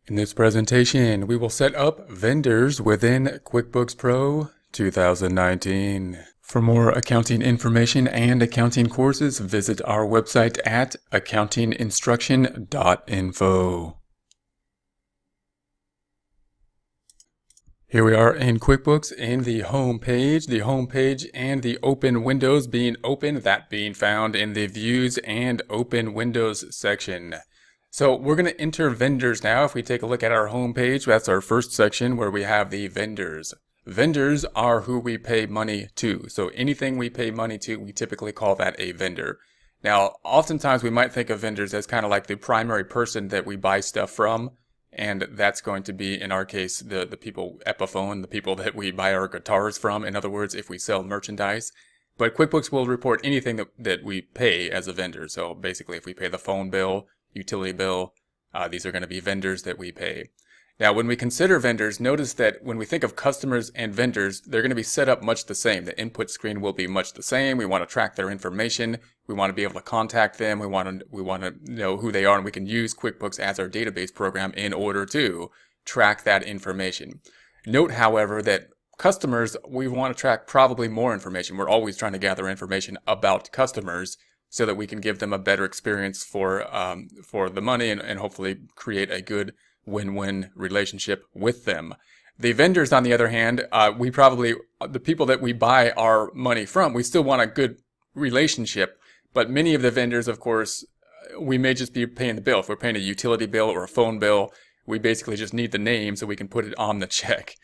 In this presentation, we will set up vendors within QuickBooks Pro 2019. For more accounting information and accounting courses, visit our website at accountinginstruction.info. Here we are in QuickBooks in the home page. The home page and the open windows being open, that being found in the views and open windows section. So we're going to enter vendors now. If we take a look at our home page, that's our first section where we have the vendors. Vendors are who we pay money to. So anything we pay money to, we typically call that a vendor. Now, oftentimes we might think of vendors as kind of like the primary person that we buy stuff from. And that's going to be, in our case, the people, Epiphone, the people that we buy our guitars from. In other words, if we sell merchandise. But QuickBooks will report anything that we pay as a vendor. So basically, if we pay the phone bill, utility bill, these are going to be vendors that we pay. Now, when we consider vendors, notice that when we think of customers and vendors, they're going to be set up much the same. The input screen will be much the same. We want to track their information. We want to be able to contact them. We want to know who they are, and we can use QuickBooks as our database program in order to track that information. Note, however, that customers, we want to track probably more information. We're always trying to gather information about customers so that we can give them a better experience for the money and hopefully create a good win-win relationship with them. The vendors, on the other hand, the people that we buy our money from, we still want a good relationship, but many of the vendors, of course, we may just be paying the bill. If we're paying a utility bill or a phone bill, we basically just need the name so we can put it on the check.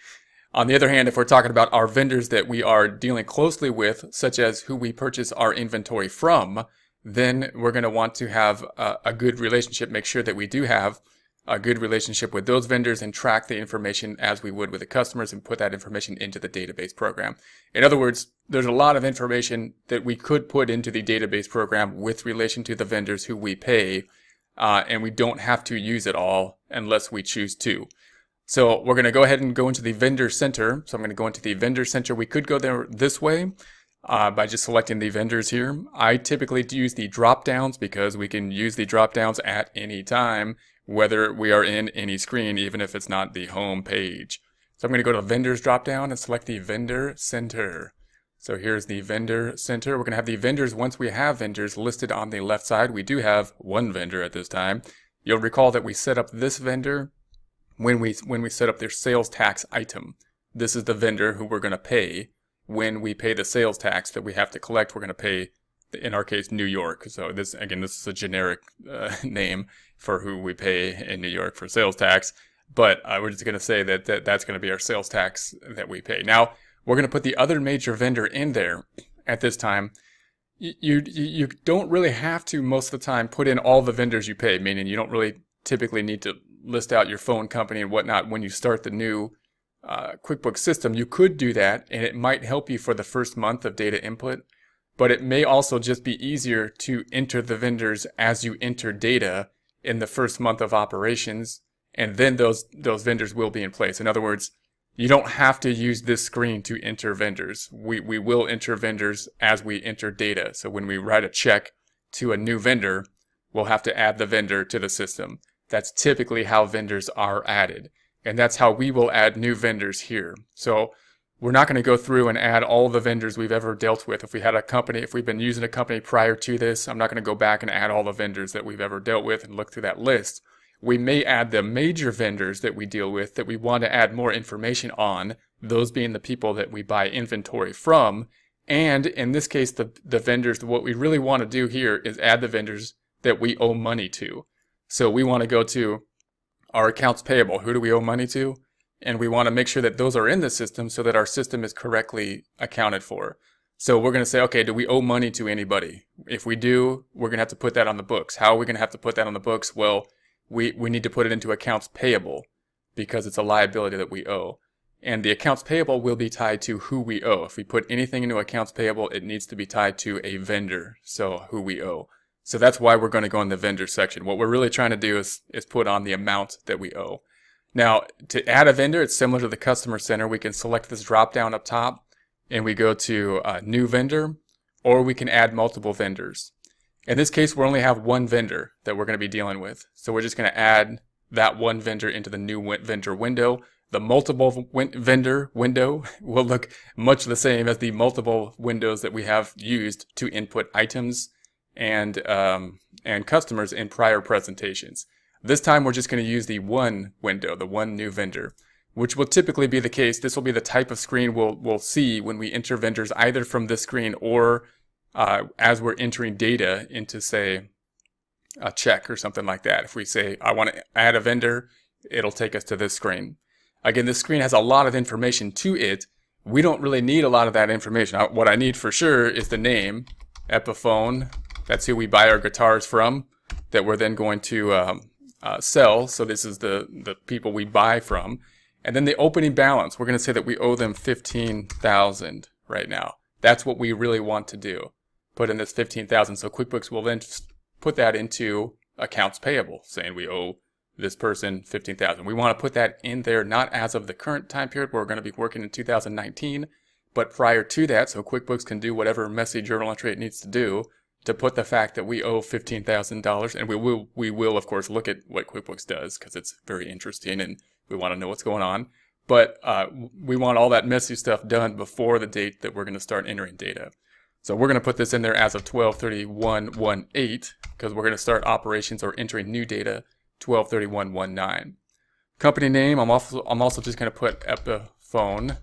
On the other hand, if we're talking about our vendors that we are dealing closely with, such as who we purchase our inventory from, then we're going to want to have a good relationship, make sure that we do have a good relationship with those vendors and track the information as we would with the customers and put that information into the database program. In other words, there's a lot of information that we could put into the database program with relation to the vendors who we pay, and we don't have to use it all unless we choose to. So we're going to go ahead and go into the vendor center. So I'm going to go into the vendor center. We could go there this way by just selecting the vendors here. I typically use the drop downs because we can use the drop downs at any time, whether we are in any screen, even if it's not the home page. So I'm going to go to vendors drop down and select the vendor center. So here's the vendor center. We're going to have the vendors. Once we have vendors listed on the left side, we do have one vendor at this time. You'll recall that we set up this vendor when we set up their sales tax item. This is the vendor who we're going to pay when we pay the sales tax that we have to collect. We're going to pay, in our case, New York. So this is a generic name for who we pay in New York for sales tax. But we're just going to say that that's going to be our sales tax that we pay. Now, we're going to put the other major vendor in there at this time. You don't really have to, most of the time, put in all the vendors you pay, meaning you don't really typically need to list out your phone company and whatnot when you start the new QuickBooks system. You could do that, and it might help you for the first month of data input, but it may also just be easier to enter the vendors as you enter data in the first month of operations, and then those vendors will be in place. In other words, you don't have to use this screen to enter vendors. We will enter vendors as we enter data. So when we write a check to a new vendor, we'll have to add the vendor to the system. That's typically how vendors are added. And that's how we will add new vendors here. So we're not going to go through and add all the vendors we've ever dealt with. If we've been using a company prior to this, I'm not going to go back and add all the vendors that we've ever dealt with and look through that list. We may add the major vendors that we deal with that we want to add more information on, those being the people that we buy inventory from. And in this case, the vendors, what we really want to do here is add the vendors that we owe money to. So we want to go to our accounts payable. Who do we owe money to? And we want to make sure that those are in the system so that our system is correctly accounted for. So we're going to say, okay, do we owe money to anybody? If we do, we're going to have to put that on the books. How are we going to have to put that on the books? Well, we need to put it into accounts payable because it's a liability that we owe. And the accounts payable will be tied to who we owe. If we put anything into accounts payable, it needs to be tied to a vendor, so who we owe. So that's why we're going to go in the vendor section. What we're really trying to do is put on the amount that we owe. Now, to add a vendor, it's similar to the customer center. We can select this drop down up top and we go to new vendor, or we can add multiple vendors. In this case, we only have one vendor that we're going to be dealing with. So we're just going to add that one vendor into the new vendor window. The multiple vendor window will look much the same as the multiple windows that we have used to input items and customers in prior presentations. This time we're just going to use the one window, the one new vendor, which will typically be the case. This will be the type of screen we'll see when we enter vendors either from this screen or as we're entering data into, say, a check or something like that. If we say, I want to add a vendor, it'll take us to this screen. Again, this screen has a lot of information to it. We don't really need a lot of that information. What I need for sure is the name, Epiphone. That's who we buy our guitars from, that we're then going to sell. So this is the people we buy from. And then the opening balance, we're going to say that we owe them $15,000 right now. That's what we really want to do. Put in this $15,000. So QuickBooks will then put that into accounts payable, saying we owe this person $15,000. We want to put that in there not as of the current time period where we're going to be working in 2019, but prior to that, so QuickBooks can do whatever messy journal entry it needs to do to put the fact that we owe $15,000. And we will of course look at what QuickBooks does because it's very interesting and we want to know what's going on. But we want all that messy stuff done before the date that we're going to start entering data. So we're going to put this in there as of 12/31/18 because we're going to start operations or entering new data 12/31/19. Company name, I'm also just going to put Epiphone.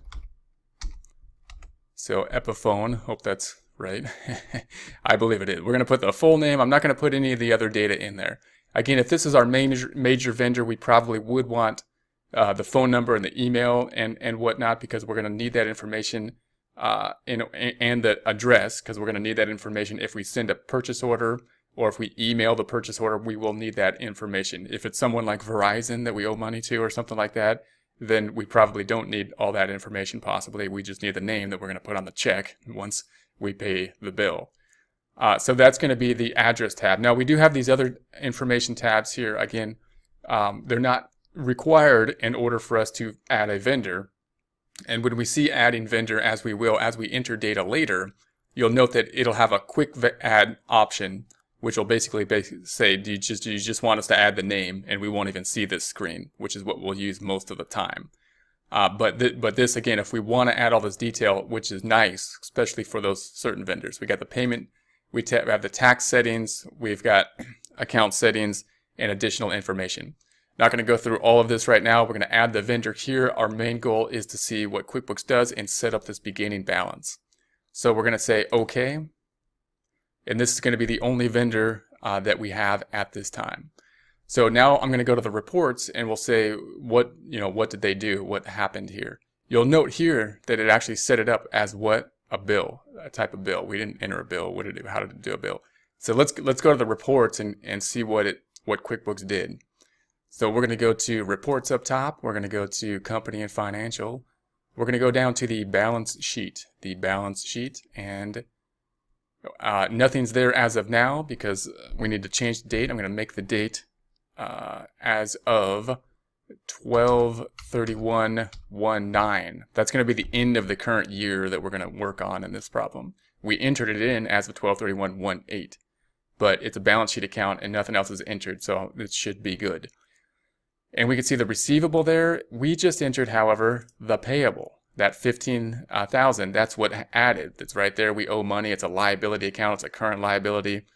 So Epiphone, hope that's right. I believe it is. We're going to put the full name. I'm not going to put any of the other data in there. Again, if this is our major vendor, we probably would want the phone number and the email and whatnot, because we're going to need that information and the address, because we're going to need that information if we send a purchase order or if we email the purchase order. We will need that information. If it's someone like Verizon that we owe money to or something like that, then we probably don't need all that information possibly. We just need the name that we're going to put on the check once we pay the bill. So that's going to be the address tab. Now we do have these other information tabs here. Again, they're not required in order for us to add a vendor. And when we see adding vendor, as we will as we enter data later, you'll note that it'll have a quick add option, which will basically say, do you just want us to add the name, and we won't even see this screen, which is what we'll use most of the time. But this, again, if we want to add all this detail, which is nice, especially for those certain vendors. We got the payment, we have the tax settings, we've got account settings, and additional information. Not going to go through all of this right now. We're going to add the vendor here. Our main goal is to see what QuickBooks does and set up this beginning balance. So we're going to say OK. And this is going to be the only vendor that we have at this time. So now I'm going to go to the reports and we'll say what did they do? What happened here? You'll note here that it actually set it up as what? A bill, a type of bill. We didn't enter a bill. How did it do a bill? So let's go to the reports and see what QuickBooks did. So we're going to go to reports up top. We're going to go to company and financial. We're going to go down to the balance sheet. And nothing's there as of now because we need to change the date. I'm going to make the date as of 12/31/19. That's going to be the end of the current year that we're going to work on in this problem. We entered it in as of 12/31/18, but it's a balance sheet account and nothing else is entered, so it should be good. And we can see the receivable there. We just entered, however, the payable. That $15,000, that's what added. It's right there. We owe money. It's a liability account. It's a current liability.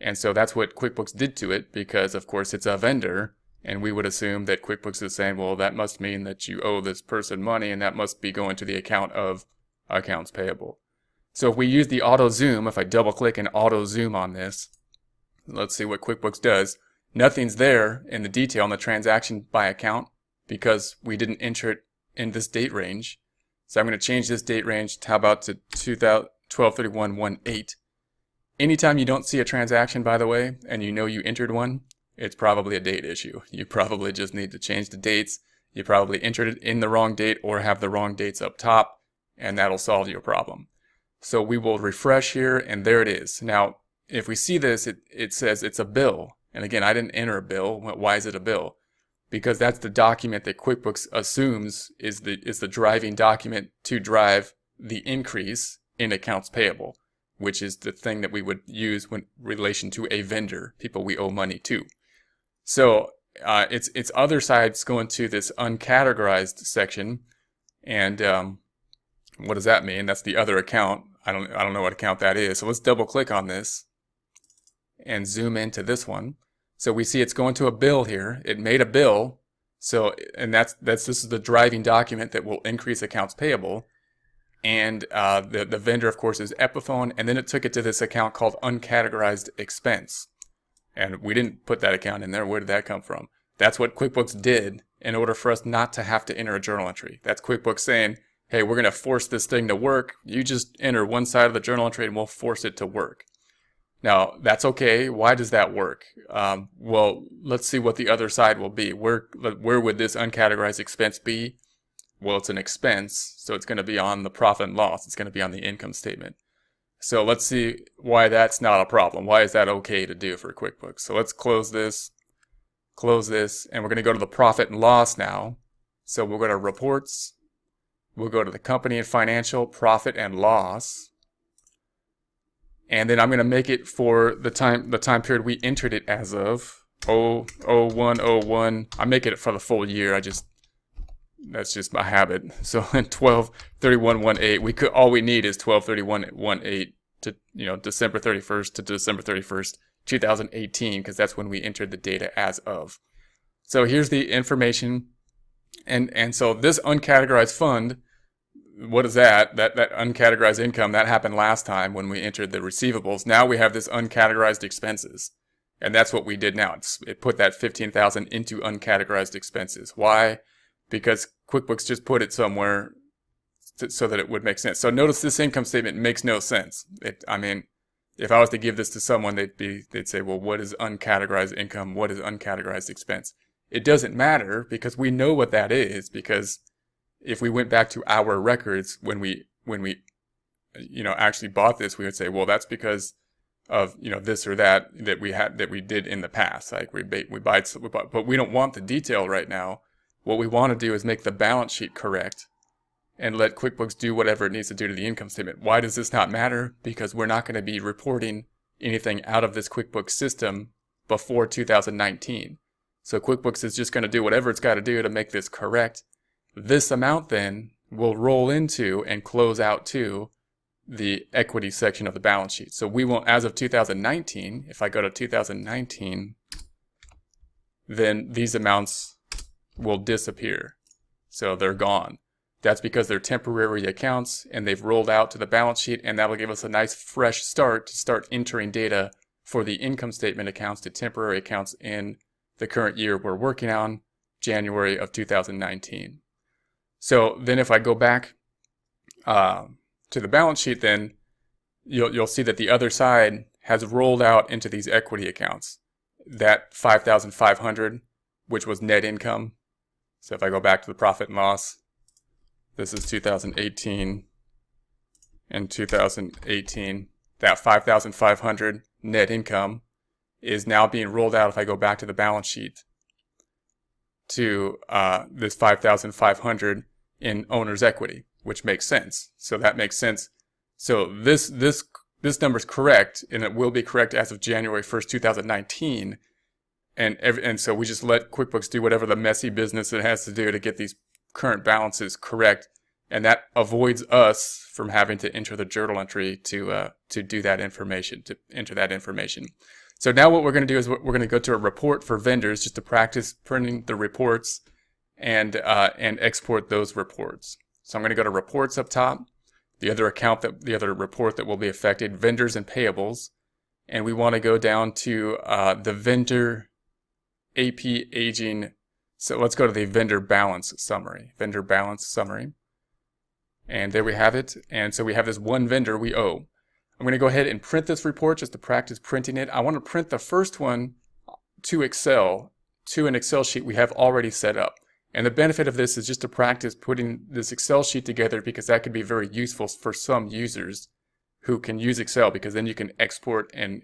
And so that's what QuickBooks did to it because, of course, it's a vendor. And we would assume that QuickBooks is saying, well, that must mean that you owe this person money and that must be going to the account of accounts payable. So if we use the auto zoom, if I double click and auto zoom on this, let's see what QuickBooks does. Nothing's there in the detail on the transaction by account because we didn't enter it in this date range. So I'm going to change this date range to, how about to 12/31/18. Anytime you don't see a transaction, by the way, and you know you entered one, it's probably a date issue. You probably just need to change the dates. You probably entered it in the wrong date or have the wrong dates up top, and that'll solve your problem. So we will refresh here, and there it is. Now, if we see this, it says it's a bill. And again, I didn't enter a bill. Why is it a bill? Because that's the document that QuickBooks assumes is the driving document to drive the increase in accounts payable, which is the thing that we would use when relation to a vendor, people we owe money to. So its other side's going to this uncategorized section. And what does that mean? That's the other account. I don't know what account that is. So let's double click on this and zoom into this one. So we see it's going to a bill here. It made a bill. So, and this is the driving document that will increase accounts payable. And the vendor, of course, is Epiphone. And then it took it to this account called uncategorized expense. And we didn't put that account in there. Where did that come from? That's what QuickBooks did in order for us not to have to enter a journal entry. That's QuickBooks saying, hey, we're going to force this thing to work. You just enter one side of the journal entry and we'll force it to work. Now, that's okay. Why does that work? Well, let's see what the other side will be. Where would this uncategorized expense be? Well, it's an expense, so it's going to be on the profit and loss. It's going to be on the income statement. So let's see why that's not a problem. Why is that okay to do for QuickBooks? So let's close this, and we're going to go to the profit and loss now. So we'll go to reports. We'll go to the company and financial, profit and loss. And then I'm going to make it for the time period we entered it as of 0101. I'm making it for the full year. That's just my habit. So in 12/31/18, all we need is 12/31/18 to December 31st to December 31st, 2018, because that's when we entered the data as of. So here's the information, and so this uncategorized fund. What is that? That uncategorized income, that happened last time when we entered the receivables. Now we have this uncategorized expenses. And that's what we did now. It put that $15,000 into uncategorized expenses. Why? Because QuickBooks just put it somewhere so that it would make sense. So notice this income statement makes no sense. I mean, if I was to give this to someone, they'd say, well, what is uncategorized income? What is uncategorized expense? It doesn't matter because we know what that is, because if we went back to our records when we actually bought this, we would say, well, that's because of this or that we did in the past. Like we buy, but we don't want the detail right now. What we want to do is make the balance sheet correct and let QuickBooks do whatever it needs to do to the income statement. Why does this not matter? Because we're not going to be reporting anything out of this QuickBooks system before 2019. So QuickBooks is just going to do whatever it's got to do to make this correct. This amount then will roll into and close out to the equity section of the balance sheet. So we won't, as of 2019, if I go to 2019, then these amounts will disappear. So they're gone. That's because they're temporary accounts and they've rolled out to the balance sheet, and that'll give us a nice fresh start to start entering data for the income statement accounts to temporary accounts in the current year we're working on, January of 2019. So then if I go back to the balance sheet, then you'll see that the other side has rolled out into these equity accounts. That $5,500, which was net income. So if I go back to the profit and loss, this is 2018 and 2018. That $5,500 net income is now being rolled out if I go back to the balance sheet to this $5,500 in owner's equity, which makes sense. So that makes sense. So this number's correct, and it will be correct as of January 1st, 2019. And so we just let QuickBooks do whatever the messy business it has to do to get these current balances correct, and that avoids us from having to enter the journal entry to do that information, to enter that information. So now what we're going to do is we're going to go to a report for vendors just to practice printing the reports and export those reports. So I'm going to go to reports up top, the other report that will be affected, vendors and payables, and we want to go down to the vendor AP aging. So let's go to the vendor balance summary, and there we have it. And so we have this one vendor we owe. I'm going to go ahead and print this report just to practice printing it. I want to print the first one to Excel, to an Excel sheet we have already set up. And the benefit of this is just to practice putting this Excel sheet together, because that could be very useful for some users who can use Excel, because then you can export and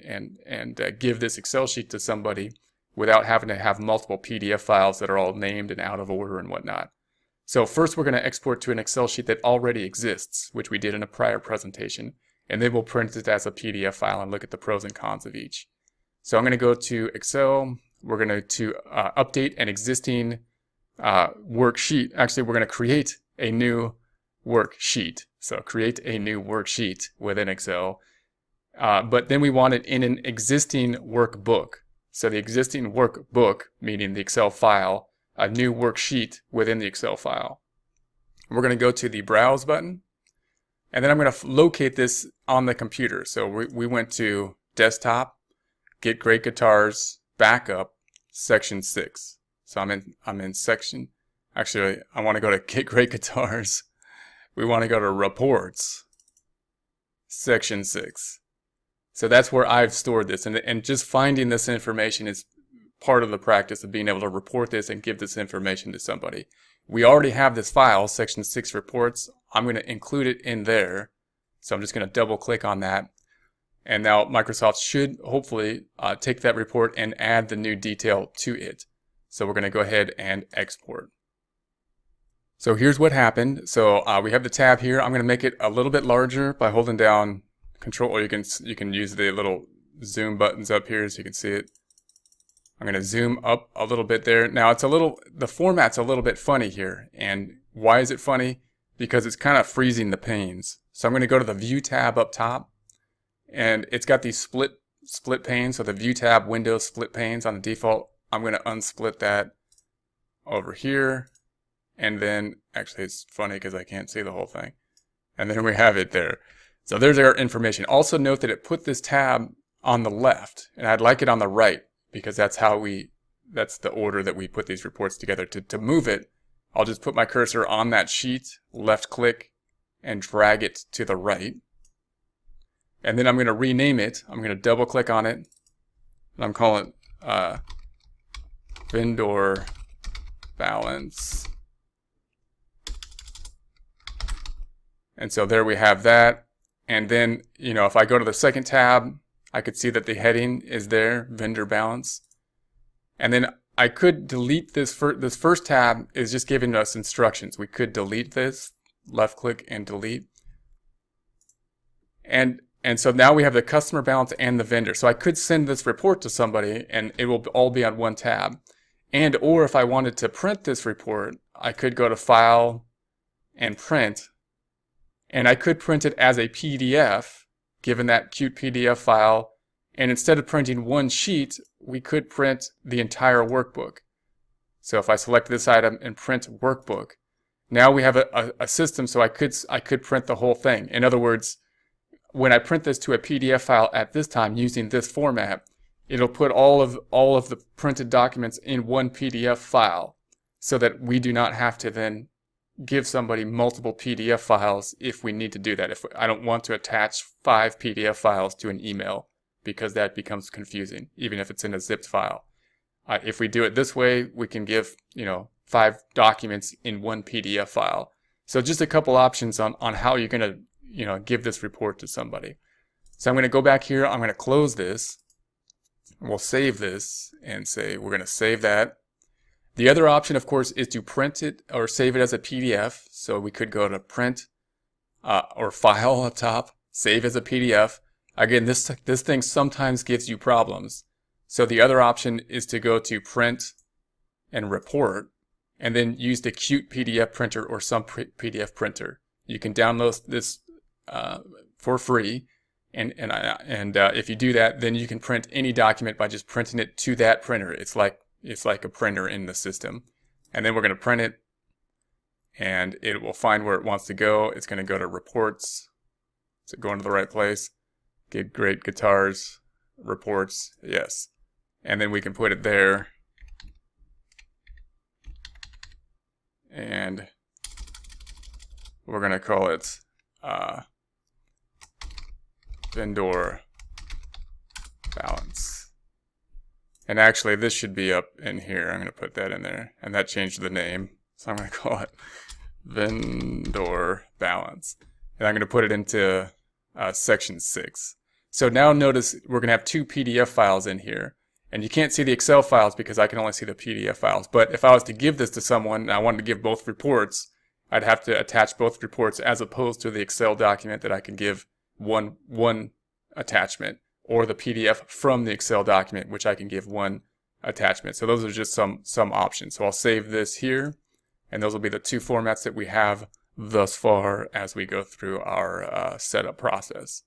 give this Excel sheet to somebody without having to have multiple PDF files that are all named and out of order and whatnot. So first we're going to export to an Excel sheet that already exists, which we did in a prior presentation, and then we'll print it as a PDF file and look at the pros and cons of each. So I'm going to go to Excel, we're going to update an existing worksheet. Actually, we're going to create a new worksheet. So create a new worksheet within Excel. But then we want it in an existing workbook. So the existing workbook, meaning the Excel file, a new worksheet within the Excel file. We're going to go to the Browse button, and then I'm going to locate this on the computer. So we went to Desktop, Get Great Guitars, Backup, Section 6. So I'm in section, actually I want to go to Get Great Guitars. We want to go to Reports, Section 6. So that's where I've stored this, and just finding this information is part of the practice of being able to report this and give this information to somebody. We already have this file, Section 6 Reports. I'm going to include it in there. So I'm just going to double click on that. And now Microsoft should hopefully take that report and add the new detail to it. So we're going to go ahead and export. So here's what happened. So we have the tab here. I'm going to make it a little bit larger by holding down Control, or you can use the little zoom buttons up here so you can see it. I'm going to zoom up a little bit there. Now the format's a little bit funny here. And why is it funny? Because it's kind of freezing the panes. So I'm going to go to the View tab up top, and it's got these split panes. So the View tab window split panes on the default. I'm going to unsplit that over here. And then, actually it's funny because I can't see the whole thing. And then we have it there. So there's our information. Also note that it put this tab on the left, and I'd like it on the right because that's the order that we put these reports together. To move it, I'll just put my cursor on that sheet, left click, and drag it to the right. And then I'm going to rename it. I'm going to double click on it, and I'm calling it vendor balance. And so there we have that. And then, if I go to the second tab, I could see that the heading is there, vendor balance. And then I could delete this first tab is just giving us instructions. We could delete this, left click and delete. And so now we have the customer balance and the vendor. So I could send this report to somebody and it will all be on one tab. Or if I wanted to print this report, I could go to File and Print. And I could print it as a PDF, given that cute PDF file. And instead of printing one sheet, we could print the entire workbook. So if I select this item and print workbook, now we have a system so I could print the whole thing. In other words, when I print this to a PDF file at this time using this format, it'll put all of the printed documents in one PDF file so that we do not have to then give somebody multiple PDF files if we need to do that. If I don't want to attach 5 PDF files to an email because that becomes confusing, even if it's in a zipped file. If we do it this way, we can give 5 documents in one PDF file. So just a couple options on how you're going to give this report to somebody. So I'm going to go back here. I'm going to close this. We'll save this and say we're going to save that. The other option, of course, is to print it or save it as a PDF. So we could go to Print or File up top, Save as a PDF. Again, this thing sometimes gives you problems. So the other option is to go to Print and Report, and then use the Qt PDF printer or some PDF printer. You can download this for free, and if you do that, then you can print any document by just printing it to that printer. It's like a printer in the system. And then we're going to print it, and it will find where it wants to go. It's going to go to Reports. Is it going to the right place? Get Great Guitars, Reports, yes. And then we can put it there. And we're going to call it vendor balance. And actually, this should be up in here. I'm going to put that in there. And that changed the name. So I'm going to call it vendor balance. And I'm going to put it into section 6. So now notice we're going to have 2 PDF files in here. And you can't see the Excel files because I can only see the PDF files. But if I was to give this to someone and I wanted to give both reports, I'd have to attach both reports as opposed to the Excel document that I can give one attachment, or the PDF from the Excel document, which I can give one attachment. So those are just some options. So I'll save this here, and those will be the two formats that we have thus far as we go through our setup process.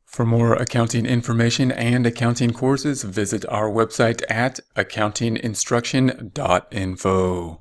For more accounting information and accounting courses, visit our website at accountinginstruction.info.